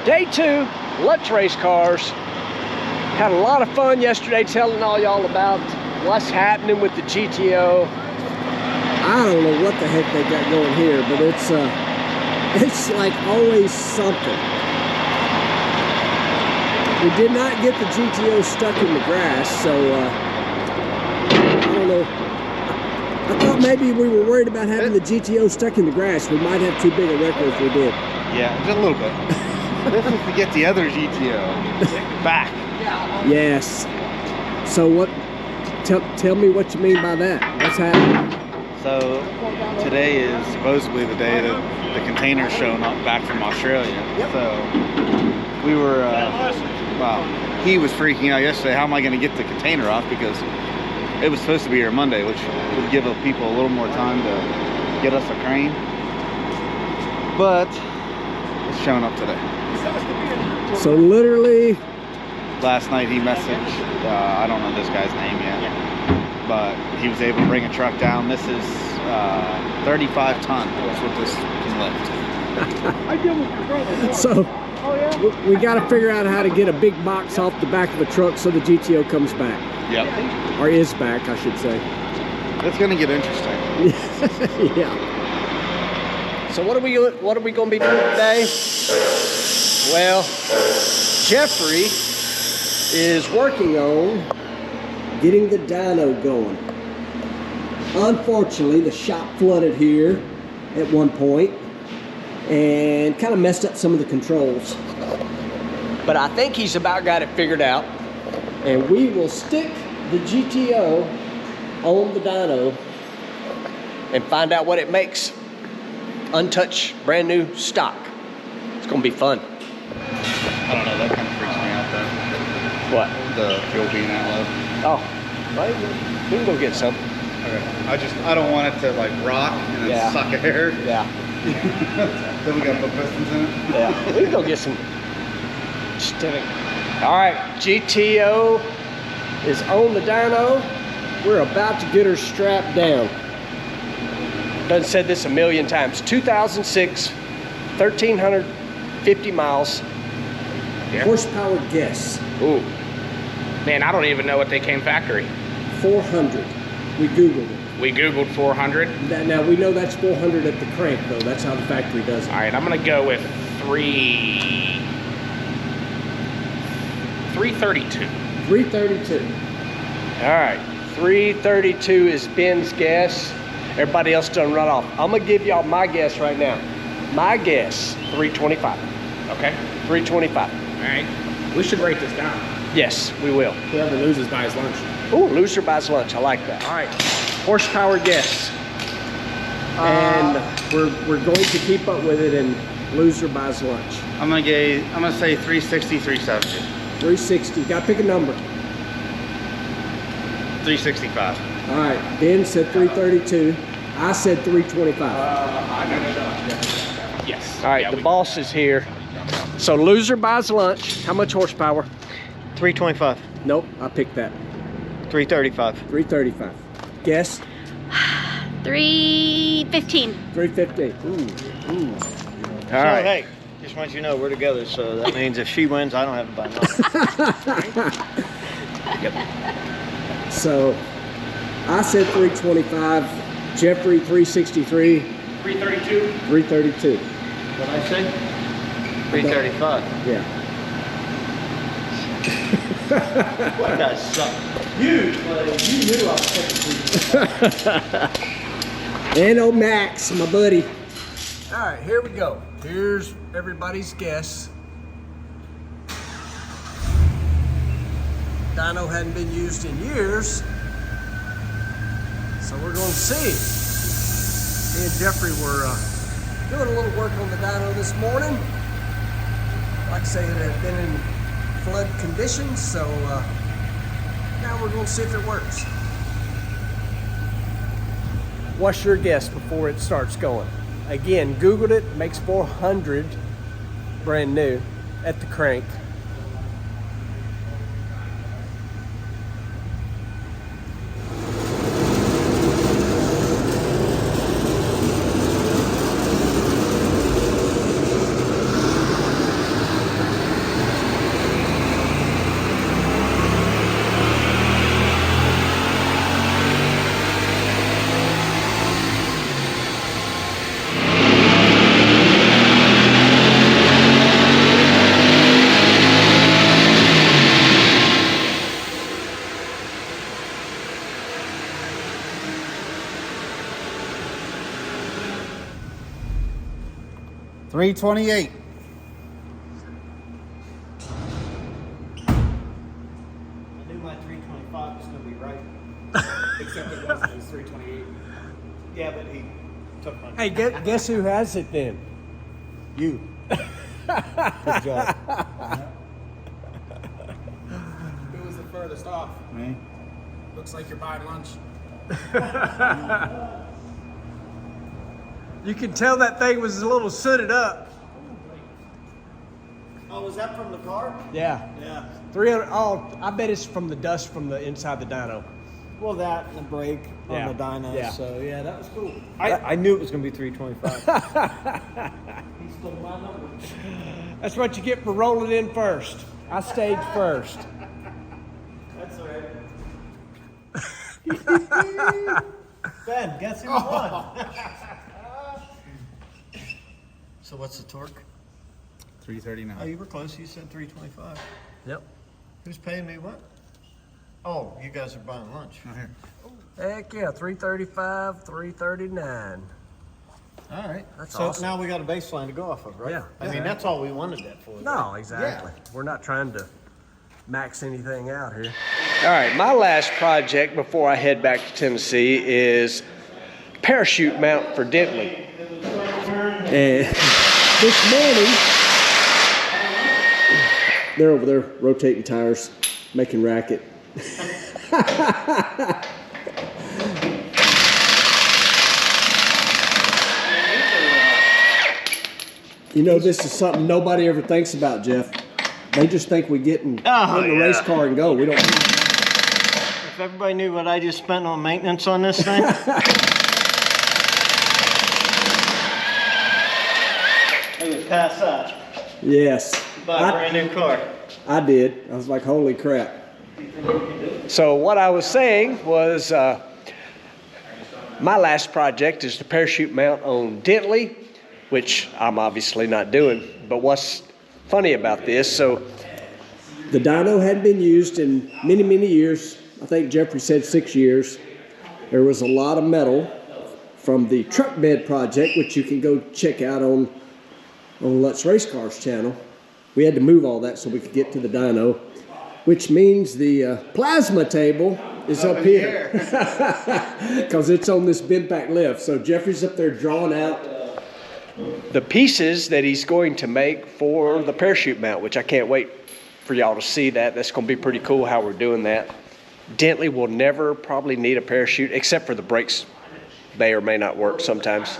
Day 2, Lutz race cars. Had a lot of fun yesterday telling all y'all about what's happening with the GTO. I don't know what the heck they got going here, but it's like always something. We did not get the GTO stuck in the grass, so I don't know. I thought maybe we were worried about having the GTO stuck in the grass. We might have too big a record if we did. Yeah, just a little bit. This is to get the other GTO back. Yes. So what? Tell me what you mean by that. What's happening? So today is supposedly the day that the container's showing up back from Australia. So we were, well, he was freaking out yesterday. How am I going to get the container off? Because it was supposed to be here Monday, which would give the people a little more time to get us a crane. But it's showing up today. So literally, last night he messaged, I don't know this guy's name yet, but he was able to bring a truck down. This is 35 ton. That's what this can lift. So we got to figure out how to get a big box off the back of the truck so the GTO comes back. Yep. Or is back, I should say. It's going to get interesting. Yeah. So what are we going to be doing today? Well, Jeffrey is working on getting the dyno going. Unfortunately, the shop flooded here at one point and kind of messed up some of the controls. but I think he's about got it figured out. And we will stick the GTO on the dyno and find out what it makes. Untouched, brand new stock. It's gonna be fun. I don't know, that kind of freaks me out though. What? The fuel being that low. Oh, right. We can go get some. Okay. I don't want it to like rock and then suck air. Yeah. Then we gotta put pistons in it. Yeah. We can go get some. All right, GTO is on the dyno. We're about to get her strapped down. Done said this a million times. 2006, 1,350 miles. Yeah. Horsepower guess. Ooh. Man, I don't even know what they came factory. 400. We Googled it. We Googled 400. Now we know that's 400 at the crank though. That's how the factory does it. All right, I'm gonna go with 332. 332. All right, 332 is Ben's guess. Everybody else done run off. I'm gonna give y'all my guess right now. My guess, 325. Okay. 325. All right. We should write this down. Yes, we will. Whoever loses buys lunch. Ooh, loser buys lunch. I like that. All right, horsepower guess. And we're going to keep up with it, and loser buys lunch. I'm gonna say 360, 370. 360. Got to pick a number. 365. All right. Ben said 332. I said 325. Yes. All right, the boss is here. So loser buys lunch. How much horsepower? 325. Nope, I picked that. 335. 335. Guess? 315. 315. All So, right. hey, just want you to know we're together, so that means if she wins, I don't have to buy nothing. Yep. So, I said 325. Jeffrey, 363. 332. 332. What I say? 335. Yeah. You guys suck. You knew I was taking And oh, Max, my buddy. All right, here we go. Here's everybody's guess. Dyno hadn't been used in years, so we're going to see. Me and Jeffrey were Doing a little work on the dyno this morning. Like I say, it had been in flood conditions, so now we're going to see if it works. What's your guess before it starts going? Again, Googled it, makes 400 brand new at the crank. $328. I knew my 325 was going to be right. Except it wasn't. It was 328. Yeah, but he took my. Hey, guess who has it then? You. Good job. Who was the furthest off? Me. Looks like you're buying lunch. You can tell that thing was a little sooted up. Oh, was that from the car? Yeah. Yeah. 300. Oh, I bet it's from the dust from the inside the dyno. Well, that and the brake Yeah. on the dyno. Yeah. So yeah, that was cool. I knew it was going to be 325. He stole my number. That's what you get for rolling in first. I stayed first. That's all right. Ben, guess who won? So what's the torque? 339. Oh, you were close. You said 325. Yep. Who's paying me what? Oh, you guys are buying lunch. Right here. Heck yeah, 335, 339. All right. That's so awesome. now we got a baseline to go off of, right? Yeah. I mean, that's all we wanted that for. No, exactly. We're not trying to max anything out here. All right, my last project before I head back to Tennessee is parachute mount for Dentley. And this morning, they're over there rotating tires, making racket. You know, this is something nobody ever thinks about, Jeff. They just think we get in the race car and go. We don't. If everybody knew what I just spent on maintenance on this thing. They would pass out. Yes. Buy a brand new car. I did. I was like, holy crap. So what I was saying was my last project is the parachute mount on Dentley, which I'm obviously not doing. But what's funny about this, so The dyno hadn't been used in many, many years. I think Jeffrey said 6 years. There was a lot of metal from the truck bed project, which you can go check out on Lutz Race Cars channel. We had to move all that so we could get to the dyno, which means the plasma table is up here because it's on this bend back lift. So Jeffrey's up there drawing out the pieces that he's going to make for the parachute mount, which I can't wait for y'all to see that. That's going to be pretty cool how we're doing that. Dentley will never probably need a parachute except for the brakes. May or may not work sometimes.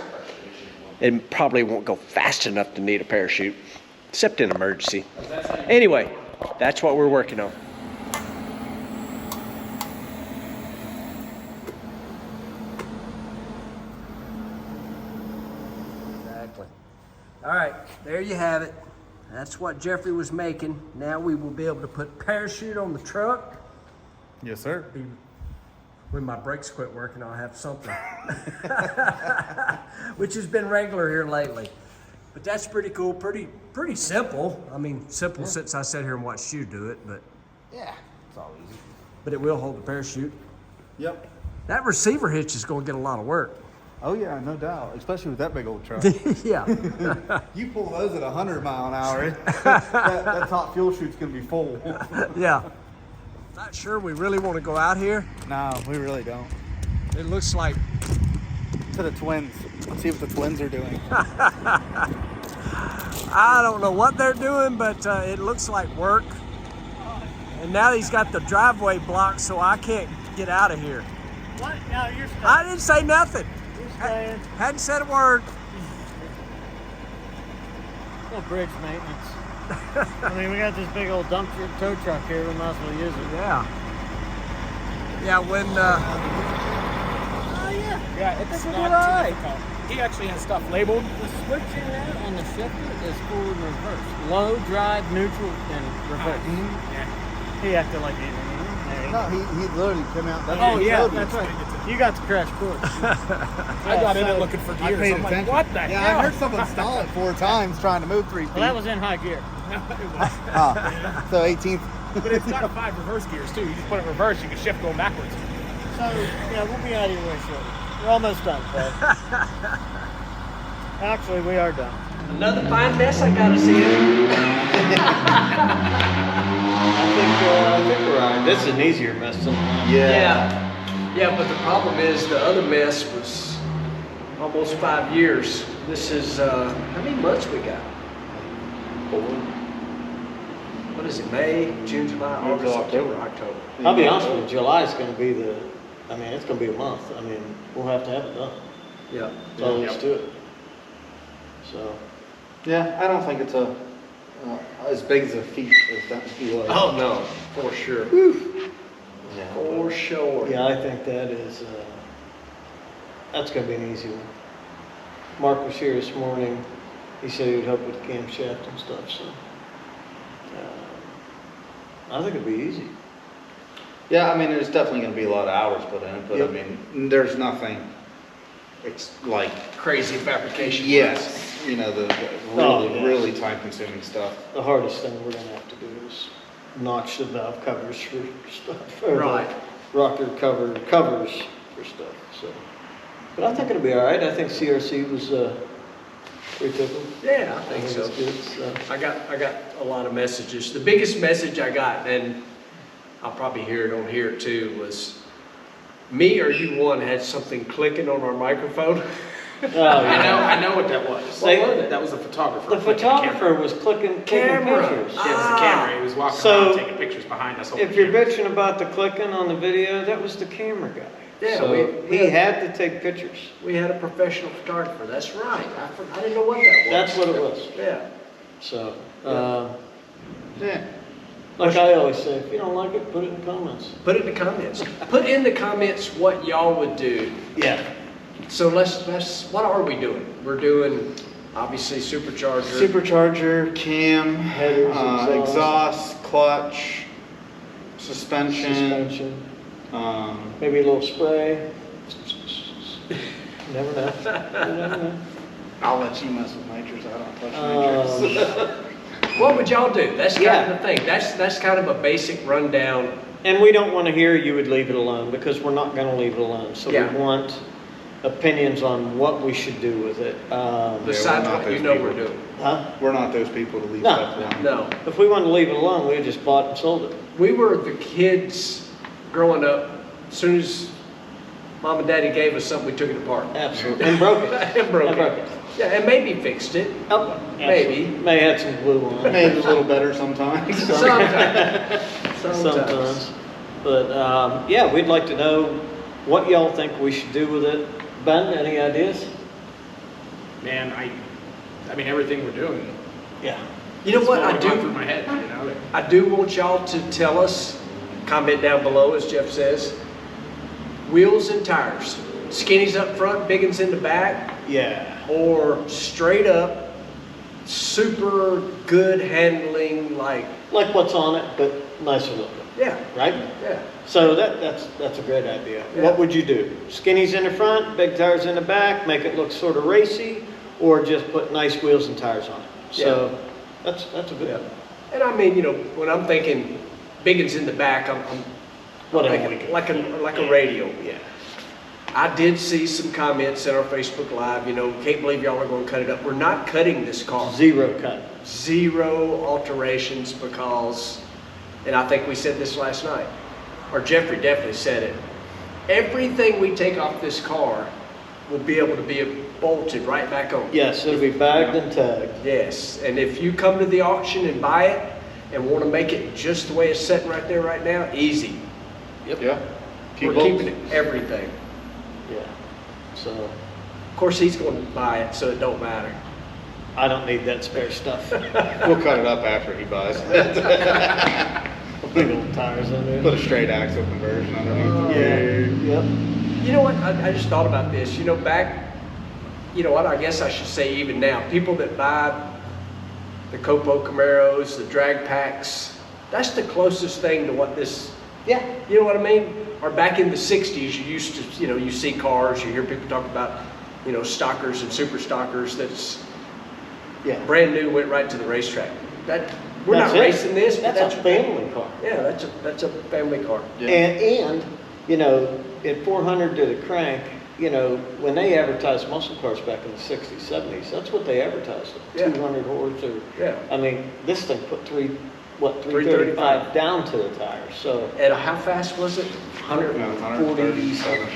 It probably won't go fast enough to need a parachute, except in emergency. Anyway, that's what we're working on. Exactly. All right, there you have it. That's what Jeffrey was making. Now we will be able to put parachute on the truck. Yes, sir. When my brakes quit working, I'll have something. Which has been regular here lately. But that's pretty cool, pretty simple. I mean, simple since I sat here and watched you do it, but Yeah, it's all easy. but it will hold the parachute. Yep. That receiver hitch is going to get a lot of work. Oh yeah, no doubt. Especially with that big old truck. Yeah. You pull those at 100 mile an hour, that top fuel chute's gonna be full. Yeah. Not sure we really want to go out here. No, we really don't. It looks like to the twins. Let's see what the twins are doing. I don't know what they're doing, but it looks like work. And now he's got the driveway blocked, so I can't get out of here. What? No, you're staying. I didn't say nothing. You're staying. Hadn't said a word. Well, bridge maintenance. I mean, we got this big old dump tow truck here. We might as well use it. Yeah. Yeah, when Yeah, it's good not eye. too difficult. He actually has stuff labeled. The switch in there on the shifter is forward and reverse. Low, drive, neutral, and reverse. Yeah. He acted like he didn't. No, he literally came out. That's Oh, what he yeah, showed me. that's right. You got the crash course. I got in it looking for I gears. paid I'm like, attention. what the Yeah, hell? I heard someone stall it 4 times trying to move 3 feet. Well, that was in high gear. So 18th. But it's got 5 reverse gears too. You just put it in reverse, you can shift going backwards. So, yeah, we'll be out of your way shortly. We're almost done, Clay. Actually, we are done. another fine mess, I gotta see it. I think we're all right. This is an easier mess than Yeah, but the problem is the other mess was almost 5 years. This is, how many months we got? 4. What is it, May, June, July, August, September, October? I'll be honest with you, July is going to be it's going to be a month. I mean, we'll have to have it done. Yeah. So let's do it. So, Yeah, I don't think it's as big as a feat as that he was. Oh, no, for sure. yeah. For sure. Yeah, I think that is, that's going to be an easy one. Mark was here this morning. He said he would help with the camshaft and stuff, so. I think it'd be easy. Yeah, I mean, there's definitely going to be a lot of hours put in it, but Yep. I mean, there's nothing. It's like Crazy fabrication. yes, you know, the Oh, really yeah. really time-consuming stuff. The hardest thing we're going to have to do is notch the valve covers for stuff. Or the Right. rocker covers for stuff, so. But I think it'll be all right. I think CRC was pretty tickled. Yeah, I think so. it's good, so. I got a lot of messages. The biggest message I got, and I'll probably hear it on here too, was me or you one had something clicking on our microphone. Oh, yeah. I know what that was. They- That was the photographer. The clicking photographer was taking Camera. pictures. Yeah, it was the camera. He was walking So, around taking pictures behind us. If you're bitching about the clicking on the video, that was the camera guy. Yeah, So we he had to take pictures. We had a professional photographer. That's right. I didn't know what that was. That's what it was. Yeah. So, Yeah. like I always say, if you don't like it, put it in the comments. Put it in the comments. Put in the comments what y'all would do. Yeah. So let's what are we doing? We're doing obviously supercharger. Supercharger, cam, Headers, exhaust, clutch, suspension. Maybe a little spray. Never know. You never know. I'll let you mess with nitrous. I don't touch nitrous. What would y'all do? That's kind Yeah. of the thing. That's kind of a basic rundown. And we don't want to hear you would leave it alone, because we're not going to leave it alone. So Yeah. we want opinions on what we should do with it. Besides not what you those know people. we're doing. Huh? We're not those people to leave No. stuff alone. No. If we wanted to leave it alone, we just bought and sold it. We were the kids growing up. As soon as mom and daddy gave us something, we took it apart. Absolutely. And broke it. And broke And it. broke it. Yeah, and maybe fixed it. Oh, Maybe. absolutely. May have some glue on it. Maybe a little better sometimes. Sometimes. Sometimes. But yeah, we'd like to know what y'all think we should do with it. Ben, any ideas? Man, I mean, everything we're doing. Yeah. You know is what I going through do? my head. You know. I do want y'all to tell us, comment down below as Jeff says, wheels and tires. Skinnies up front, big ones in the back, Yeah. or straight up, super good handling, like, Like what's on it, but nicer looking, yeah, right? yeah. So that's a great idea. Yeah. What would you do? Skinnies in the front, big tires in the back, make it look sort of racy, or just put nice wheels and tires on it? So that's a good Yeah. one. And I mean, you know, when I'm thinking big ones in the back, I'm Whatever. thinking like a radio. Yeah. I did see some comments in our Facebook Live, you know, can't believe y'all are going to cut it up. We're not cutting this car. Zero cut. Zero alterations because, and I think we said this last night, or Jeffrey definitely said it, everything we take off this car will be able to be bolted right back on. Yes, it'll be bagged and tagged. Yes, and if you come to the auction and buy it and want to make it just the way it's sitting right there right now, easy. Yep. Yeah. We're keeping everything. Yeah. So Of course, he's going to buy it, so it don't matter. I don't need that spare stuff. We'll cut it up after he buys it. Big old tires on there. Put a straight axle conversion underneath. Yep. You know what? I just thought about this. You know, back, you know what? I guess I should say even now, people that buy the Copo Camaros, the drag packs, that's the closest thing to what this, Yeah. you know what I mean? Or back in the 60s, you used to, you know, you see cars, you hear people talk about, you know, stockers and super stockers that's brand new, went right to the racetrack. We're not racing this, but that's a family car. Yeah, that's a family car. Yeah. And you know, at 400 to the crank, you know, when they advertised muscle cars back in the 60s, 70s, that's what they advertised. Yeah. 200 horse or, Yeah. I mean, this thing put 335 down to the tires. So And how fast was it? 137.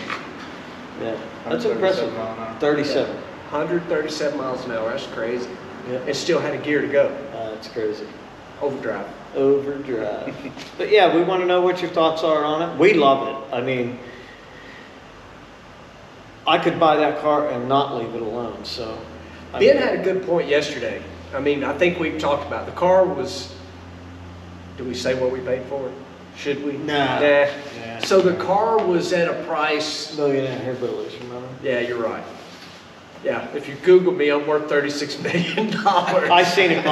yeah, that's impressive. 37. 137 miles an hour. That's crazy. Yeah. It still had a gear to go. It's crazy. Overdrive. Overdrive. But yeah, we want to know what your thoughts are on it. We love it. I mean, I could buy that car and not leave it alone. So Ben had a good point yesterday. I mean, I think we've talked about it. The car was, do we say what we paid for it? Should we? Nah. Nah. So the car was at a price. millionaire hillbillies, remember? Yeah, you're right. Yeah, if you Google me, I'm worth $36 million. I seen a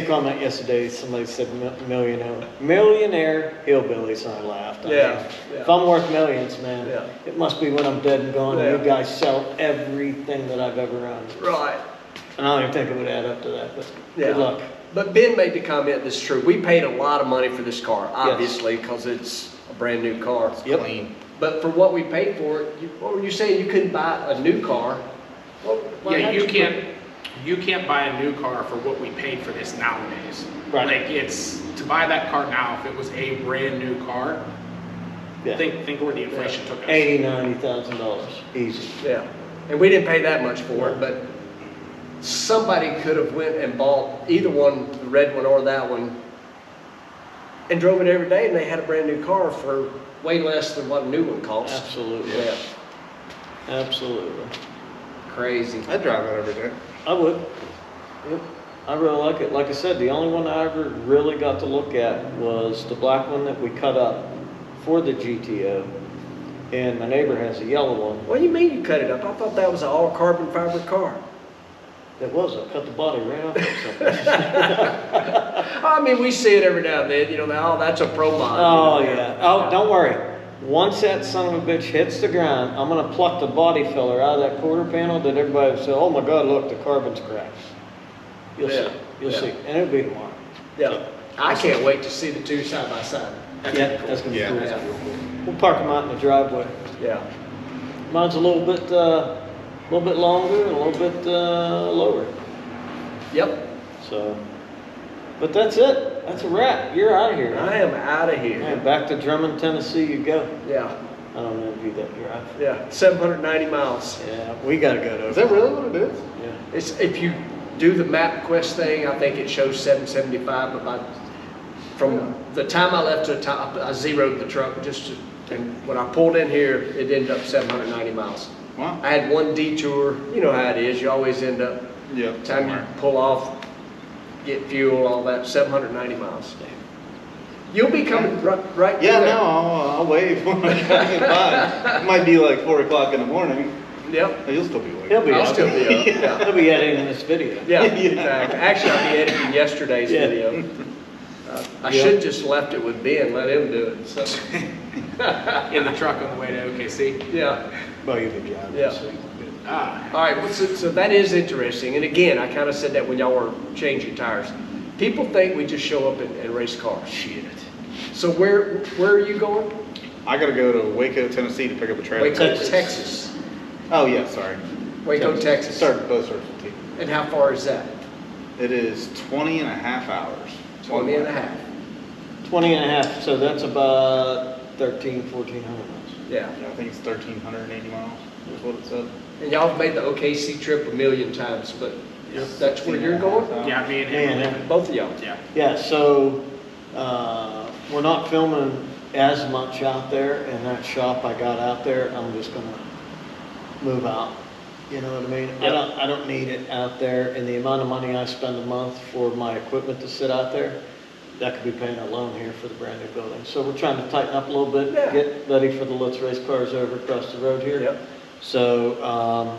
comment yesterday. Somebody said millionaire hillbillies, and I laughed. I Yeah, mean, yeah. If I'm worth millions, man, Yeah. it must be when I'm dead and gone. Yeah. You guys sell everything that I've ever owned. Right. And I don't even think it would add up to that, but Yeah. good luck. But Ben made the comment that's true. We paid a lot of money for this car, obviously, because it's a brand new car. Yep. Clean. But for what we paid for it, what were you saying? You couldn't buy a new car? Yeah, you can't buy a new car for what we paid for this nowadays. Right. Like it's to buy that car now, if it was a brand new car, Yeah. think where the inflation took us. $80,000, $90,000, easy. Yeah. And we didn't pay that much for it, but somebody could have went and bought either one, the red one or that one, and drove it every day, and they had a brand new car for way less than what a new one costs. Absolutely. Yeah. Absolutely. Crazy. I drive it every day. I would. Yep. I really like it. Like I said, the only one I ever really got to look at was the black one that we cut up for the GTO. And my neighbor has a yellow one. What do you mean you cut it up? I thought that was an all carbon fiber car. It was. I cut the body right off or something. I mean, we see it every now and then, you know, that's a pro mod. Oh, you know, yeah. Oh, don't worry. Once that son of a bitch hits the ground, I'm going to pluck the body filler out of that quarter panel that everybody will say, oh my God, look, the carbon's cracked. You'll see. You'll see. And it'll be tomorrow. Yeah. I can't wait to see the two side by side. Yeah, that's going to be Yeah. cool. Yeah. We'll park them out in the driveway. Yeah. Mine's a little bit longer and a little bit lower. Yep. So, but that's it. That's a wrap. You're out of here. I am out of here. Man, back to Drummond, Tennessee you go. Yeah. I don't envy that drive. Yeah. 790 miles. Yeah, we got to go to. Is that really what it is? Yeah. It's, if you do the MapQuest thing, I think it shows 775, but from the time I left to the time, I zeroed the truck and when I pulled in here, it ended up 790 miles. Wow. I had one detour. You know how it is. You always end up, Yeah. time you pull off, get fuel, all that, 790 miles. You'll be coming right Yeah, through there. no, I'll wave when I get by. It might be like 4 o'clock in the morning. Yep. You'll still be awake. He'll be I'll up. still be up. Yeah. He'll be editing this video. Yeah, exactly. Actually, I'll be editing yesterday's Yeah. video. I Yeah. should just left it with Ben, let him do it. So, In the truck on the way to OKC. yeah. Well, you'll be driving. Yeah. So. All right, well, so that is interesting. And again, I kind of said that when y'all were changing tires. People think we just show up and race cars. Shit. So where are you going? I gotta go to Waco, Tennessee to pick up a trailer. Waco, Texas. Oh yeah, sorry. Waco, Texas. Both starts with T. And how far is that? It is 20 and a half hours. 20 and a half. 20 and a half, so that's about 1,400 miles. Yeah. Yeah, I think it's 1,380 miles. is what it said. And y'all have made the OKC trip a million times, but that's where you're going? Yeah, me and him. Man, Both of y'all? Yeah. Yeah, so we're not filming as much out there in that shop I got out there. I'm just gonna move out. You know what I mean? Yep. I don't need it out there, and the amount of money I spend a month for my equipment to sit out there, that could be paying a loan here for the brand new building. So we're trying to tighten up a little bit, Yeah. get ready for the Lutz race cars over across the road here. Yep. So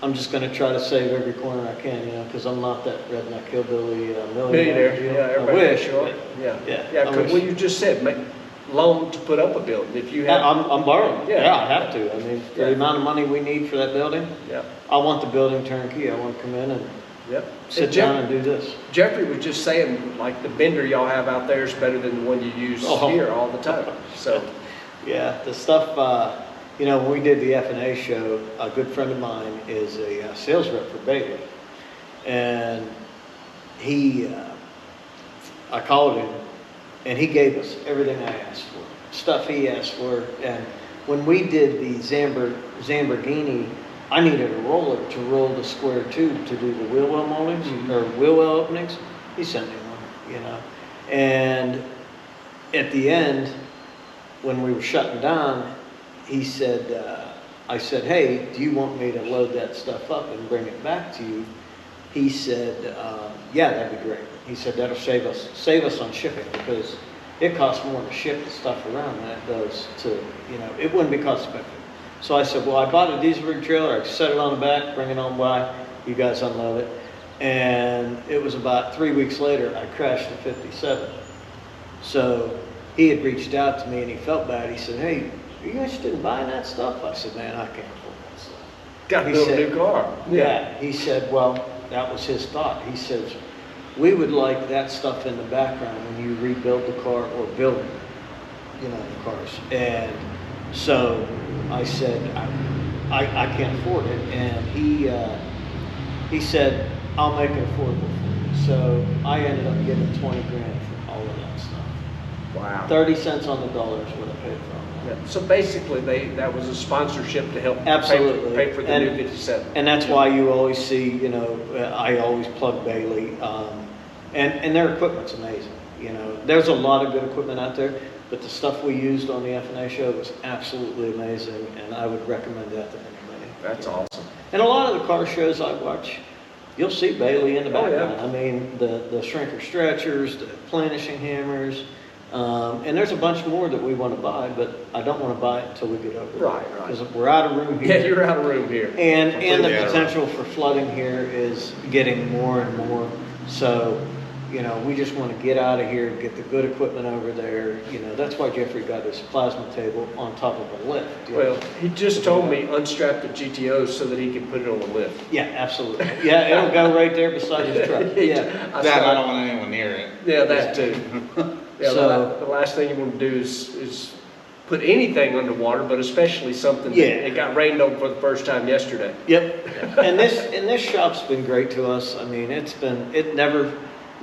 I'm just gonna try to save every corner I can, you know, because I'm not that redneck hillbilly millionaire. Millionaire, yeah, I everybody. wish, Sure. but Yeah. yeah, Yeah, I because wish. what you just said, make loan to put up a building. If you have, I'm borrowing. Yeah. Yeah, I have to. I mean, for Yeah. the amount of money we need for that building, yeah, I want the building turnkey. I want to come in and yep. sit And Jeff- down and do this. Jeffrey was just saying, like, the bender y'all have out there is better than the one you use Oh. here all the time. So, Yeah, the stuff, you know, when we did the F&A show, a good friend of mine is a sales rep for Bailey. And I called him and he gave us everything I asked for, stuff he asked for. And when we did the Lamborghini, I needed a roller to roll the square tube to do the wheel well moldings or wheel well openings. He sent me one, you know. And at the end, when we were shutting down, he said, I said, hey, do you want me to load that stuff up and bring it back to you? He said, yeah, that'd be great. He said, that'll save us on shipping because it costs more to ship the stuff around than it does to, you know, it wouldn't be cost effective. So I said, well, I bought a diesel rig trailer, I set it on the back, bring it on by, you guys unload it. And it was about 3 weeks later, I crashed a 57. So he had reached out to me and he felt bad. He said, hey, are you interested in buying that stuff? I said, man, I can't afford that stuff. got to He build a said- new car. Yeah, he said, well, that was his thought. He says, we would like that stuff in the background when you rebuild the car or build, you know, the cars. And so I said, I can't afford it. And he said, I'll make it affordable for you. So I ended up getting 20 grand for all of that stuff. Wow. 30 cents on the dollar is what I paid for all that. Yeah. So basically, that was a sponsorship to help Absolutely. pay for the And- new 57. And that's why you always see, you know, I always plug Bailey, and their equipment's amazing. You know, there's a lot of good equipment out there, but the stuff we used on the F&A show was absolutely amazing, and I would recommend that to anybody. That's awesome. And a lot of the car shows I watch, you'll see Bailey in the Oh, yeah. background. I mean, the shrinker stretchers, the planishing hammers, and there's a bunch more that we want to buy, but I don't want to buy it until we get over there. Right. Because we're out of room here. Yeah, you're out of room here. And the Completely out of potential for flooding here is getting more and more. So, you know, we just want to get out of here, get the good equipment over there. You know, that's why Jeffrey got his plasma table on top of a lift. you know. Well, he just told me unstrap the GTO so that he can put it on the lift. Yeah, absolutely. Yeah, it'll go right there beside his truck. Yeah. That I don't want anyone near it. Yeah, that too. Yeah, So- the last thing you want to do is put anything underwater, but especially something that Yeah. it got rained on for the first time yesterday. Yep. And this shop's been great to us. I mean, it never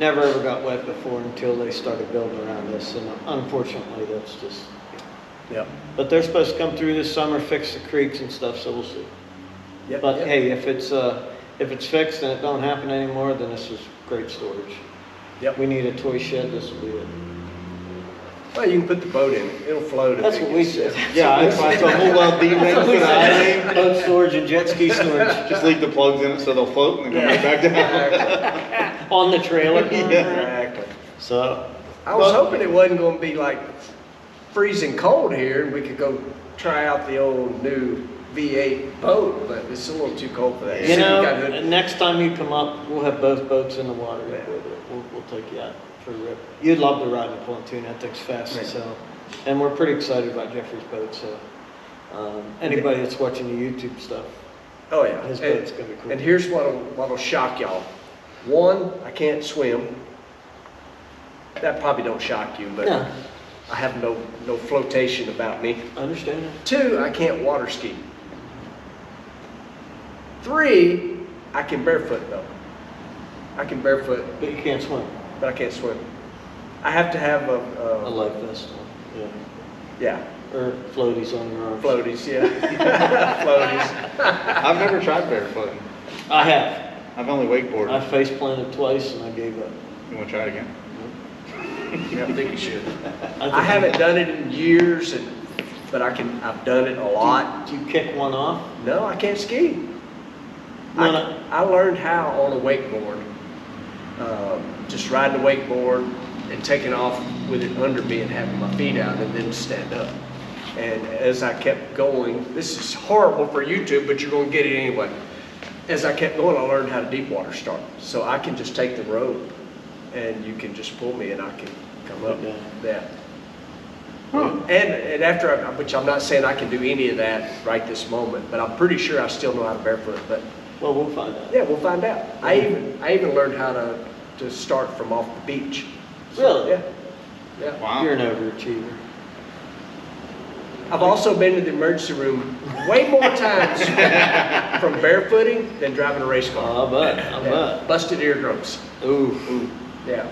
ever got wet before until they started building around us. And unfortunately, that's just, Yep. but they're supposed to come through this summer, fix the creeks and stuff, so we'll see. Yep. But yep. hey, if it's fixed and it don't happen anymore, then this is great storage. Yep. We need a toy shed, this will be it. Well, you can put the boat in it. It'll float. if That's it what we gets- said. Yeah, it's a whole lot deep That's what we into said. the Boat storage and jet ski storage Just leave the plugs in it so they'll float and then come right back down. on the trailer. Exactly. So, I was hoping it wasn't going to be like freezing cold here and we could go try out the old new V8 boat, but it's a little too cold for that. you See, we know, got hood- next time you come up, we'll have both boats in the water. Yeah. We'll take you out for a rip. You'd love to ride in a pontoon, that thing's fast as hell. And we're pretty excited about Jeffrey's boat, so anybody that's watching the YouTube stuff, Oh yeah. his And- boat's gonna be cool. And here's what'll shock y'all. One, I can't swim. That probably don't shock you, but No. I have no flotation about me. I understand that. Two, I can't water ski. Three, I can barefoot though. I can barefoot, But you can't swim. but I can't swim. I have to have A life vest on. Yeah. yeah. or floaties on your arms. Floaties, yeah. Floaties. I've never tried barefooting. I have. I've only wakeboarded. I face planted twice and I gave up. You want to try it again? Yeah, I think you should. think I haven't done it in years, but I've done it a lot. Do you kick one off? No, I can't ski. No, no. I learned how on a wakeboard. Just riding a wakeboard and taking off with it under me and having my feet out and then stand up. And as I kept going, this is horrible for YouTube, but you're going to get it anyway. As I kept going, I learned how to deep water start. So I can just take the rope and you can just pull me and I can come up. Yeah. And after, which I'm not saying I can do any of that right this moment, but I'm pretty sure I still know how to barefoot. But Well, we'll find out. yeah, we'll find out. I even learned how to start from off the beach. Really? Yeah. Yeah. Wow. You're an overachiever. I've also been to the emergency room way more times from barefooting than driving a race car. Oh, I bet. Busted eardrums. Ooh. Yeah.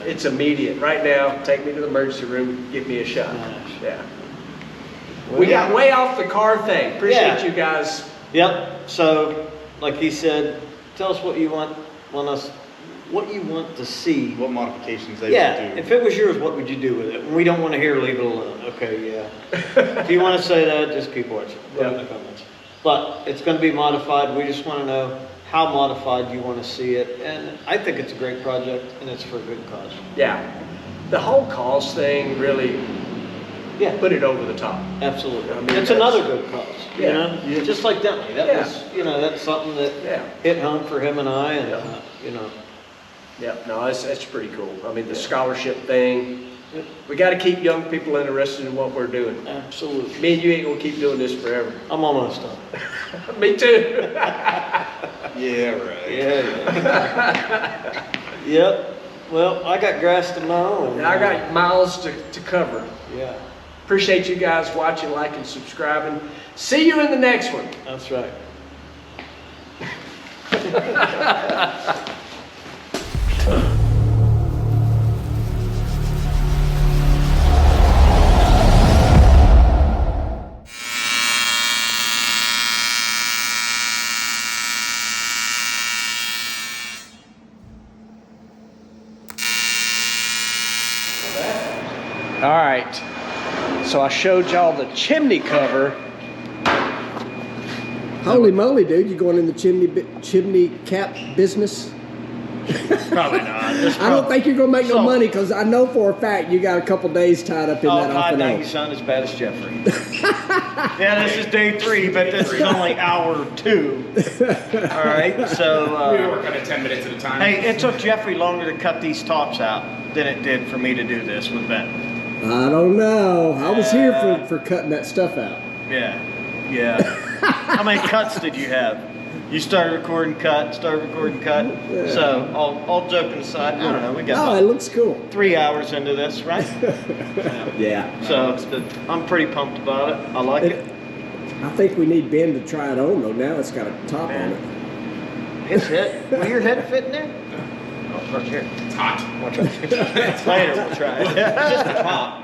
It's immediate. Right now, take me to the emergency room, give me a shot. Nice. Yeah. Well, We got way off the car thing. Appreciate Yeah. you guys. Yep. So, like he said, tell us what you want to see. What modifications they Yeah. would do. If it was yours, what would you do with it? We don't want to hear leave it alone. Okay. Yeah. If you want to say that, just keep watching. Put it in the comments. But it's going to be modified. We just want to know how modified you want to see it. And I think it's a great project and it's for a good cause. Yeah. The whole cause thing really Yeah. put it over the top. Absolutely. I mean, It's that's- another good cause, you Yeah. know? Just like Dentley. That Yeah. was, that's something that Yeah. hit home for him and I, and, Yeah. Yeah, no, that's pretty cool. I mean, the scholarship thing, Yep. we got to keep young people interested in what we're doing. Absolutely. Me and you ain't gonna keep doing this forever. I'm almost done. Me too. Yeah, right. Yeah. Yep. Well, I got grass to mow, and And I got miles to cover. yeah, Appreciate you guys watching, liking, subscribing. See you in the next one. that's right. All right, so I showed y'all the chimney cover. Holy moly, dude! You going in the chimney cap business? Probably not. I don't think you're gonna make no money because I know for a fact you got a couple days tied up in that off God, and dang, on. you sound as bad as Jeffrey. Yeah, this is day 3, but this is only hour 2. All right, so. We work on it 10 minutes at a time. Hey, it took Jeffrey longer to cut these tops out than it did for me to do this with Ben. I don't know. I was here for cutting that stuff out. Yeah. How many cuts did you have? You started recording cut. Yeah. So, all joking aside, I don't know, we Oh, got it looks cool. 3 hours into this, right? Yeah. So, I'm pretty pumped about it. I like it. I think we need Ben to try it on though. Now it's got a top on it. It's hit. Will your head fit in there? Oh, right here. It's hot. Later, we'll try it. Just the top.